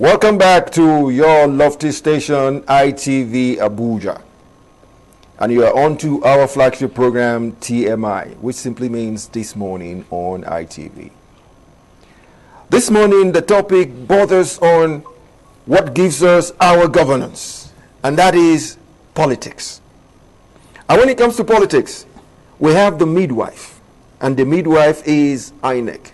Welcome back to your lofty station, ITV Abuja. And you are on to our flagship program, TMI, which simply means This Morning on ITV. This morning, the topic borders on what gives us our governance, and that is politics. And when it comes to politics, we have the midwife, and the midwife is INEC.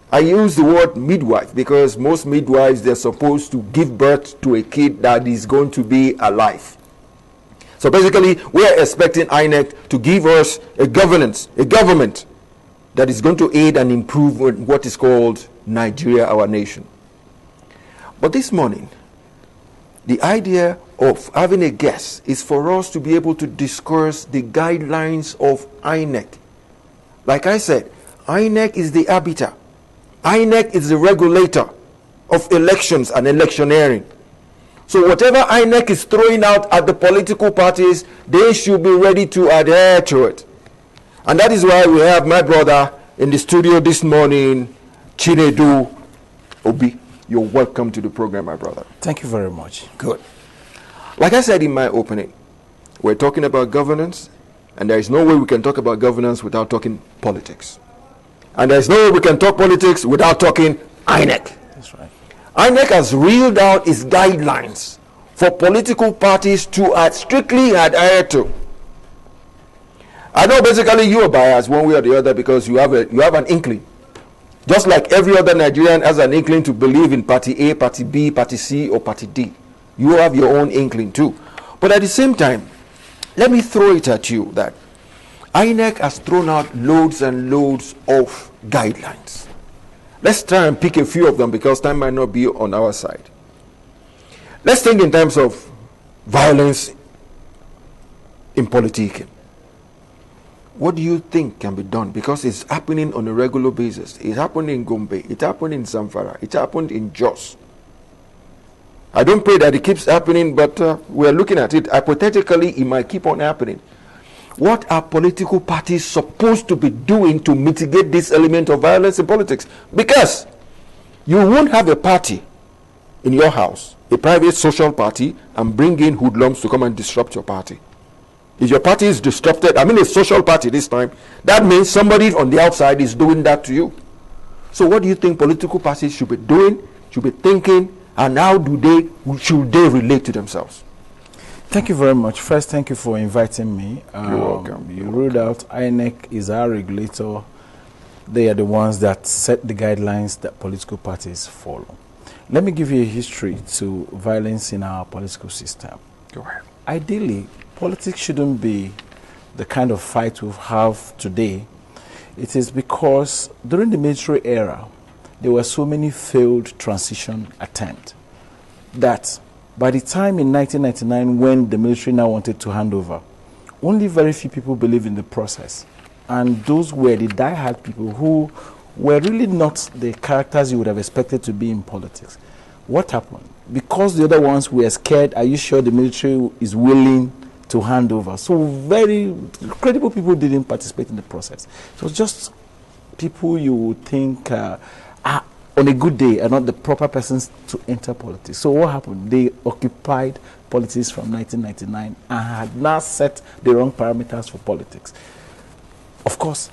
I use the word midwife because most midwives, they're supposed to give birth to a kid that is going to be alive. So basically, we are expecting INEC to give us a government that is going to aid and improve what is called Nigeria, our nation. But this morning, the idea of having a guest is for us to be able to discuss the guidelines of INEC. Like I said, INEC is the arbiter. INEC is the regulator of elections and electioneering. So whatever INEC is throwing out at the political parties, they should be ready to adhere to it. And that is why we have my brother in the studio this morning, Chinedu Obi. You're welcome to the program, my brother. Thank you very much. Good. Like I said in my opening, we're talking about governance, and there is no way we can talk about governance without talking politics. And there's no way we can talk politics without talking INEC. That's right. INEC has reeled out its guidelines for political parties to strictly adhere to. I know basically you are biased one way or the other because you have an inkling. Just like every other Nigerian has an inkling to believe in Party A, Party B, Party C, or Party D. You have your own inkling too. But at the same time, let me throw it at you that INEC has thrown out loads and loads of guidelines. Let's try and pick a few of them because time might not be on our side. Let's think in terms of violence in politics. What do you think can be done? Because it's happening on a regular basis. It happened in Gombe. It happened in Zamfara. It happened in Jos. I don't pray that it keeps happening, but we're looking at it. Hypothetically, it might keep on happening. What are political parties supposed to be doing to mitigate this element of violence in politics? Because you won't have a party in your house, a private social party, and bring in hoodlums to come and disrupt your party. If your party is disrupted, I mean a social party this time, that means somebody on the outside is doing that to you. So what do you think political parties should be doing, should be thinking, and how should they relate to themselves? Thank you very much. First, thank you for inviting me. You're welcome. You ruled out INEC is our regulator. They are the ones that set the guidelines that political parties follow. Let me give you a history to violence in our political system. Go ahead. Ideally, politics shouldn't be the kind of fight we have today. It is because during the military era, there were so many failed transition attempts that by the time in 1999, when the military now wanted to hand over, only very few people believed in the process. And those were the die-hard people who were really not the characters you would have expected to be in politics. What happened? Because the other ones were scared, are you sure the military is willing to hand over? So very credible people didn't participate in the process. So just people you would think on a good day are not the proper persons to enter politics. So what happened? They occupied politics from 1999 and had now set the wrong parameters for politics. Of course.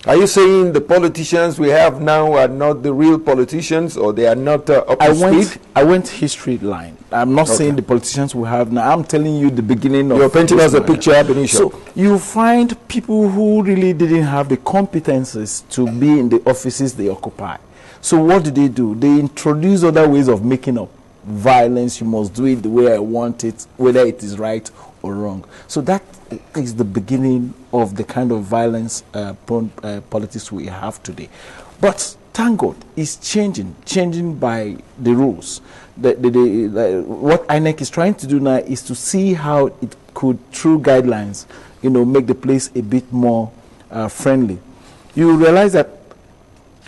Are you saying the politicians we have now are not the real politicians, or they are not up to speed? I went history line. I'm not saying the politicians we have now. I'm telling you the beginning of... You're painting us a picture, Benicio. So you find people who really didn't have the competences to be in the offices they occupy. So what do? They introduce other ways of making up violence. You must do it the way I want it, whether it is right or wrong. So that is the beginning of the kind of violence politics we have today. But thank God, it's changing by the rules. What INEC is trying to do now is to see how it could, through guidelines, make the place a bit more friendly. You realize that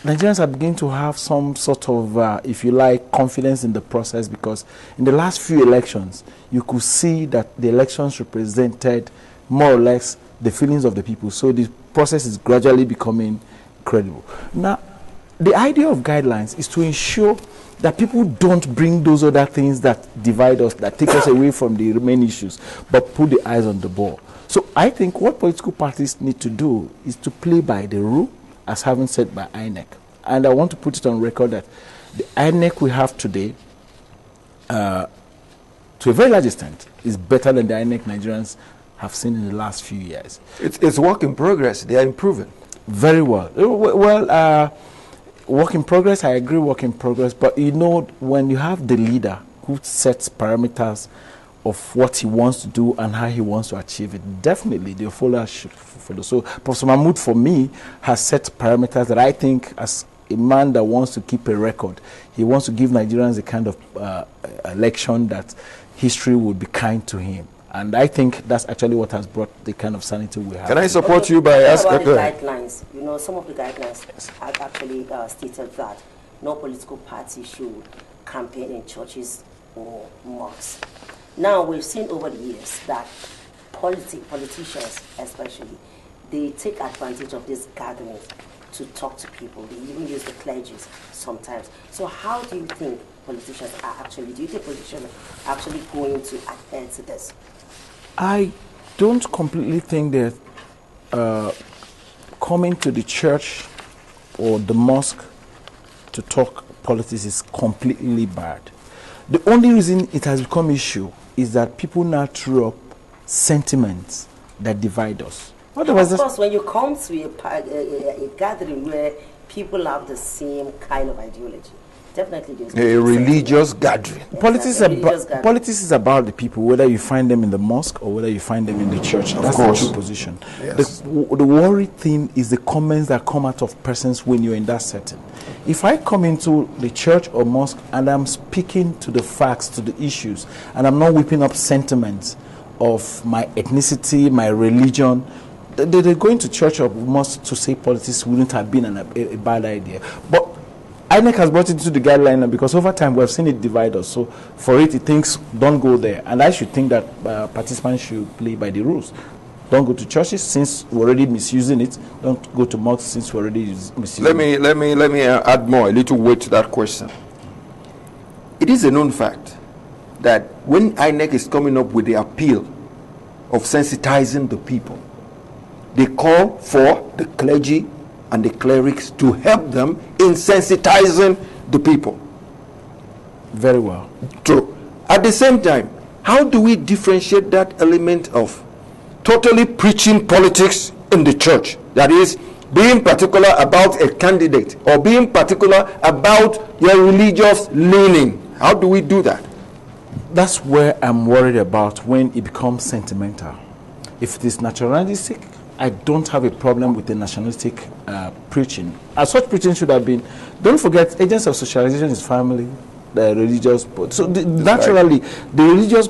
Nigerians are beginning to have some sort of, if you like, confidence in the process, because in the last few elections, you could see that the elections represented more or less the feelings of the people. So the process is gradually becoming credible. Now, the idea of guidelines is to ensure that people don't bring those other things that divide us, that take us away from the main issues, but put the eyes on the ball. So I think what political parties need to do is to play by the rule, as having said by INEC. And I want to put it on record that the INEC we have today, to a very large extent, is better than the INEC Nigerians have seen in the last few years. It's work in progress. They are improving. Very well. Well, work in progress, I agree, work in progress. But you know, when you have the leader who sets parameters of what he wants to do and how he wants to achieve it, definitely the followers should follow. So Professor Mahmood, for me, has set parameters that I think, as a man that wants to keep a record, he wants to give Nigerians a kind of election that history would be kind to him. And I think that's actually what has brought the kind of sanity we have. Can I support you by asking? About the guidelines, you know, some of the guidelines have actually stated that no political party should campaign in churches or mosques. Now, we've seen over the years that politicians, especially, they take advantage of these gatherings to talk to people. They even use the clergies sometimes. So how do you think politicians are actually, do you think politicians are actually going to adhere to this? I don't completely think that coming to the church or the mosque to talk politics is completely bad. The only reason it has become issue is that people now throw up sentiments that divide us. Otherwise, of course, when you come to a gathering where people have the same kind of ideology, definitely there's a religious gathering. Exactly. Politics is about the people, whether you find them in the mosque or whether you find them in the church. That's the true position. Yes. The worry thing is the comments that come out of persons when you're in that setting. If I come into the church or mosque and I'm speaking to the facts, to the issues, and I'm not whipping up sentiments of my ethnicity, my religion, they're going to church or mosque to say politics wouldn't have been a bad idea. But INEC has brought it into the guideline because over time we have seen it divide us. So for it thinks don't go there. And I should think that participants should play by the rules. Don't go to churches since we're already misusing it. Don't go to mosques since we're already misusing it. Let me add more, a little weight to that question. It is a known fact that when INEC is coming up with the appeal of sensitizing the people, they call for the clergy and the clerics to help them in sensitizing the people. Very well. True. At the same time, how do we differentiate that element of totally preaching politics in the church? That is, being particular about a candidate or being particular about your religious leaning. How do we do that? That's where I'm worried about when it becomes sentimental. If it is naturalistic, I don't have a problem with the nationalistic preaching. As such preaching should have been, don't forget, agents of socialization is family, the religious body. So naturally, the religious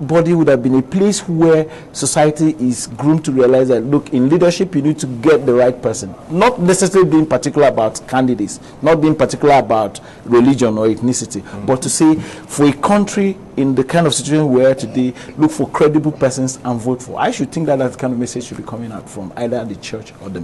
body would have been a place where society is groomed to realize that, look, in leadership, you need to get the right person. Not necessarily being particular about candidates, not being particular about religion or ethnicity, but to say, for a country in the kind of situation we are today, look for credible persons and vote for. I should think that that kind of message should be coming out from either the church or the,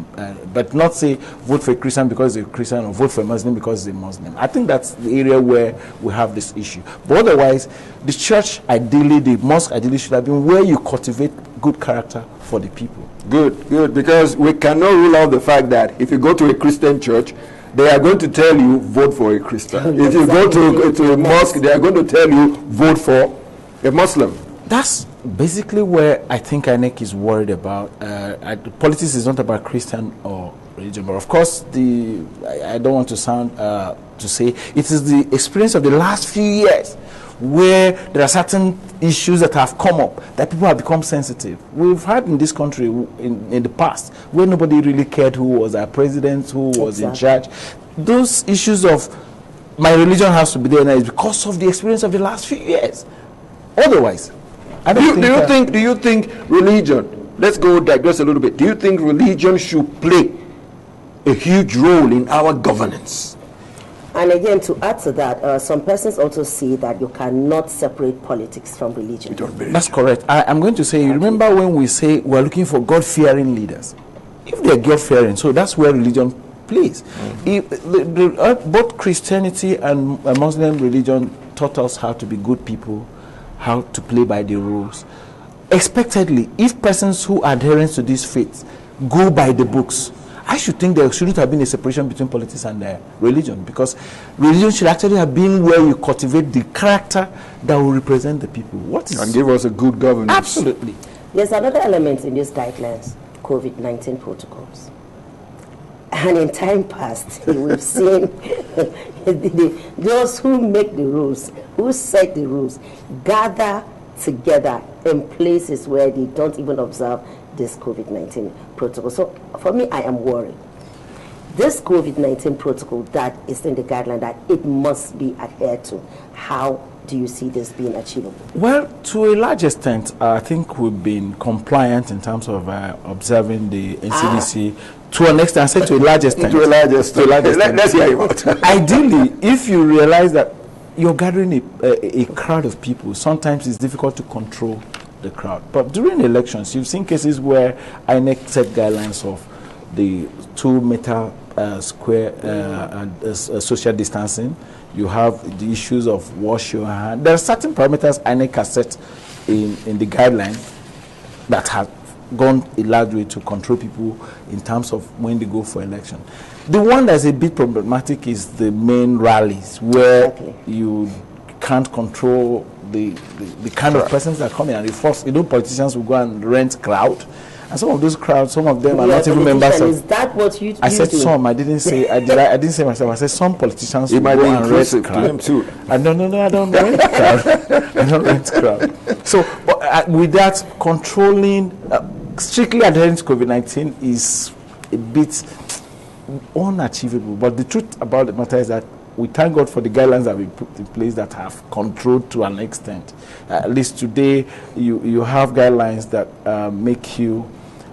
but not say vote for a Christian because they're a Christian or vote for a Muslim because they're a Muslim. I think that's the area where we have this issue. But otherwise, the church ideally, the mosque ideally should have been where you cultivate good character for the people. Good, because we cannot rule out the fact that if you go to a Christian church, they are going to tell you vote for a Christian. If you go to a mosque, they are going to tell you vote for a Muslim. That's basically where I think INEC is worried about. Politics is not about Christian or religion, but of course, I don't want to sound to say it is the experience of the last few years where there are certain issues that have come up that people have become sensitive. We've had in this country in the past where nobody really cared who was our president, who was in charge. Those issues of my religion has to be there now is because of the experience of the last few years. Otherwise, I don't do you think religion, let's go digress a little bit, do you think religion should play a huge role in our governance? And again, to add to that, some persons also see that you cannot separate politics from religion. That's correct. I'm going to say, you remember when we say we're looking for God-fearing leaders? If they're God-fearing, so that's where religion Please. If both Christianity and Muslim religion taught us how to be good people, how to play by the rules. Expectedly, if persons who adhere to these faiths go by the books, I should think there shouldn't have been a separation between politics and religion, because religion should actually have been where you cultivate the character that will represent the people. And give us a good governance. Absolutely. There's another element in these guidelines, COVID-19 protocols. And in time past, we've seen those who make the rules, who set the rules, gather together in places where they don't even observe this COVID-19 protocol. So for me, I am worried. This COVID-19 protocol that is in the guideline, that it must be adhered to, how do you see this being achievable? Well, to a large extent, I think we've been compliant in terms of observing the NCDC. To an extent, I say to a large extent. To a large extent. Let's hear you out. Ideally, if you realize that you're gathering a crowd of people, sometimes it's difficult to control the crowd. But during elections, you've seen cases where INEC set guidelines of the 2 meter square social distancing. You have the issues of wash your hand. There are certain parameters INEC has set in the guideline that have gone a large way to control people in terms of when they go for election. The one that's a bit problematic is the main rallies, where you can't control the kind of persons that come in, and politicians will go and rent crowd. And some of those crowds, some of them are not even members of. Is that what you? I said some. I didn't say. I didn't say myself. I said some politicians will go and rent crowd. Too. No. I don't rent crowd. I don't rent crowd. So with that, controlling, strictly adhering to COVID-19 is a bit unachievable. But the truth about the matter is that we thank God for the guidelines that we put in place that have controlled to an extent. At least today, you have guidelines that make you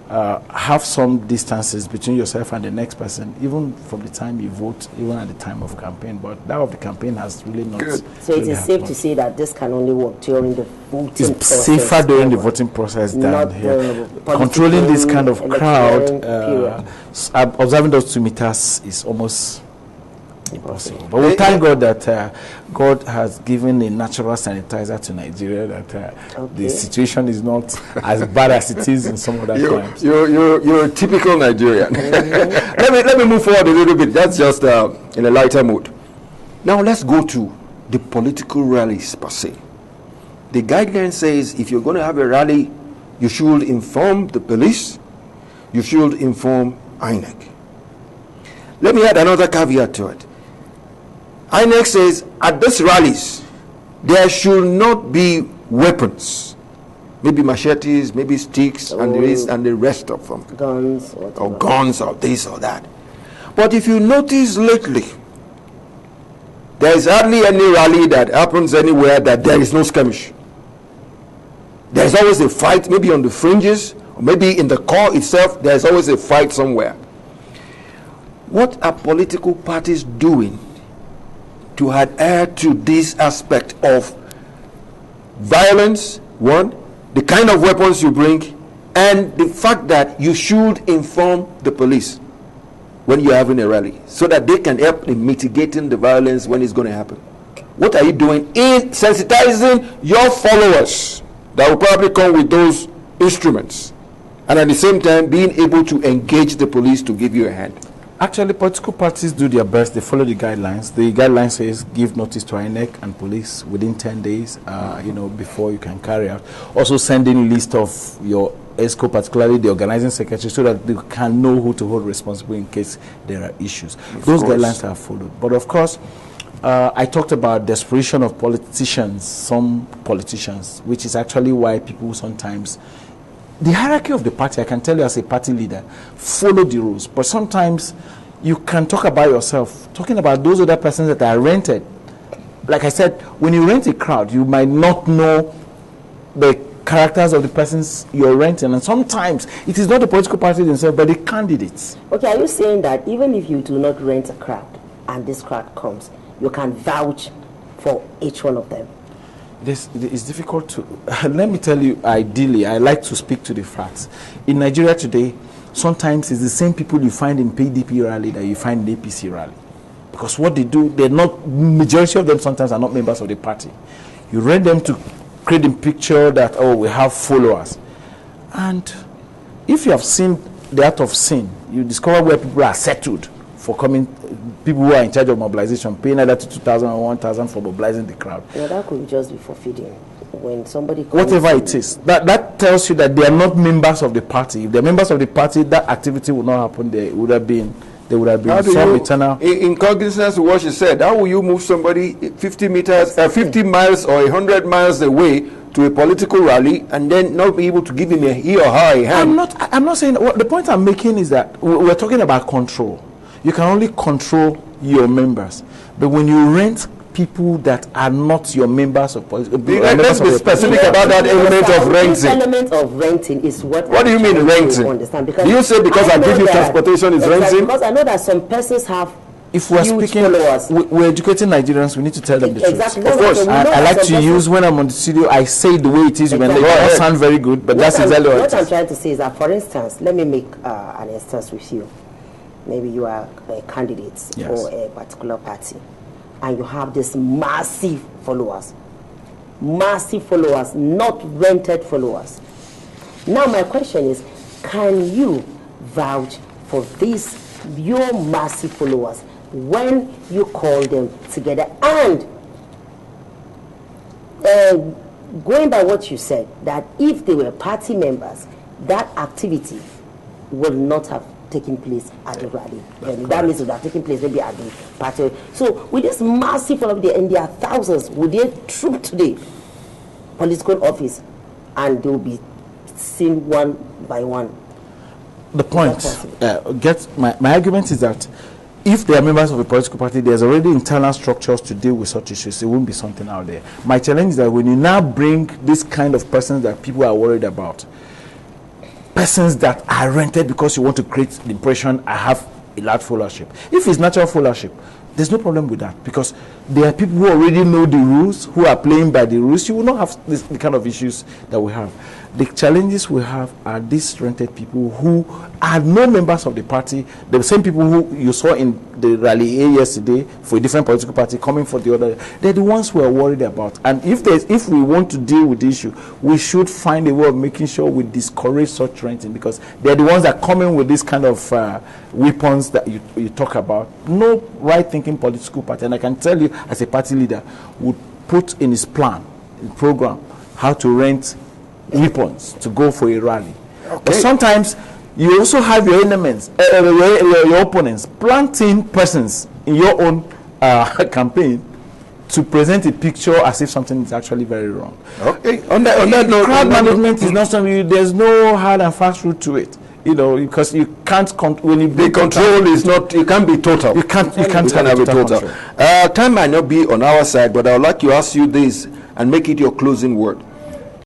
have some distances between yourself and the next person, even from the time you vote, even at the time of campaign. But that of the campaign has really not. Good. So it is safe to say that this can only work during the voting process. It's safer during the voting process than here. Controlling this kind of crowd, observing those 2 meters is almost impossible. But we thank God that God has given a natural sanitizer to Nigeria, that the situation is not as bad as it is in some other times. You're a typical Nigerian. let me move forward a little bit. That's just in a lighter mood. Now let's go to the political rallies per se. The guideline says if you're going to have a rally, you should inform the police, you should inform INEC. Let me add another caveat to it. INEC says at these rallies, there should not be weapons. Maybe machetes, maybe sticks, and the rest of them. Guns. Or guns, or this or that. But if you notice lately, there is hardly any rally that happens anywhere that there is no skirmish. There is always a fight, maybe on the fringes, or maybe in the core itself, there is always a fight somewhere. What are political parties doing to adhere to this aspect of violence, one, the kind of weapons you bring, and the fact that you should inform the police when you're having a rally, so that they can help in mitigating the violence when it's going to happen? What are you doing in sensitizing your followers that will probably come with those instruments, and at the same time being able to engage the police to give you a hand? Actually, political parties do their best. They follow the guidelines. The guideline says give notice to INEC and police within 10 days, before you can carry out. Also sending list of your ESCO, particularly the organizing secretary, so that they can know who to hold responsible in case there are issues. Those guidelines are followed. But of course, I talked about desperation of politicians, some politicians, which is actually why people sometimes, the hierarchy of the party, I can tell you as a party leader, follow the rules. But sometimes you can talk about yourself, talking about those other persons that are rented. Like I said, when you rent a crowd, you might not know the characters of the persons you're renting. And sometimes it is not the political party themselves, but the candidates. Okay, are you saying that even if you do not rent a crowd and this crowd comes, you can vouch for each one of them? It's difficult to. Let me tell you, ideally, I like to speak to the facts. In Nigeria today, sometimes it's the same people you find in PDP rally that you find in APC rally. Because what they do, they're not, majority of them sometimes are not members of the party. You rent them to create a picture that, oh, we have followers. And if you have seen the art of sin, you discover where people are settled for coming, people who are in charge of mobilization, paying either to 2,000 or 1,000 for mobilizing the crowd. Yeah, that could just be for feeding. When somebody whatever it is, that tells you that they are not members of the party. If they're members of the party, that activity would not happen. There would have been some eternal. In cognizance of what she said, how will you move somebody 50 miles or 100 miles away to a political rally and then not be able to give him he or her a hand? I'm not saying. The point I'm making is that we're talking about control. You can only control your members, but when you rent people that are not your members of political. Let's be specific about that element of renting. The element of renting is what. What do you mean renting? Understand? Do you say because I give you transportation is renting? Because I know that some persons have. If we're speaking, we're educating Nigerians. We need to tell them the truth. Exactly. Of course, I like to use when I'm on the studio. I say it the way it is. When they don't sound very good, but that's exactly what it is. What I'm trying to say is that, for instance, let me make an instance with you. Maybe you are a candidate for a particular party, and you have this massive followers, not rented followers. Now my question is, can you vouch for these, your massive followers, when you call them together? And going by what you said, that if they were party members, that activity would not have taking place at the rally. That means it would have taken place maybe at the party. So with this massive following, and there are thousands, would they troop to the political office and they will be seen one by one? The point, my argument is that if they are members of a political party, there's already internal structures to deal with such issues. It won't be something out there. My challenge is that when you now bring this kind of persons that people are worried about, persons that are rented because you want to create the impression I have a large followership. If it's natural followership, there's no problem with that, because there are people who already know the rules, who are playing by the rules. You will not have the kind of issues that we have. The challenges we have are these rented people who are no members of the party, the same people who you saw in the rally yesterday for a different political party coming for the other. They're the ones we are worried about. And if we want to deal with the issue, we should find a way of making sure we discourage such renting, because they're the ones that come in with this kind of weapons that you talk about. No right-thinking political party, and I can tell you as a party leader, would put in his plan, in program, how to rent weapons to go for a rally. Okay. But sometimes you also have your enemies, your opponents, planting persons in your own campaign to present a picture as if something is actually very wrong. Okay. On that note, crowd management is not something. There's no hard and fast route to it. You know, because you can't when you the control is not. You can't be total. You can't have a total. Time might not be on our side, but I would like to ask you this and make it your closing word.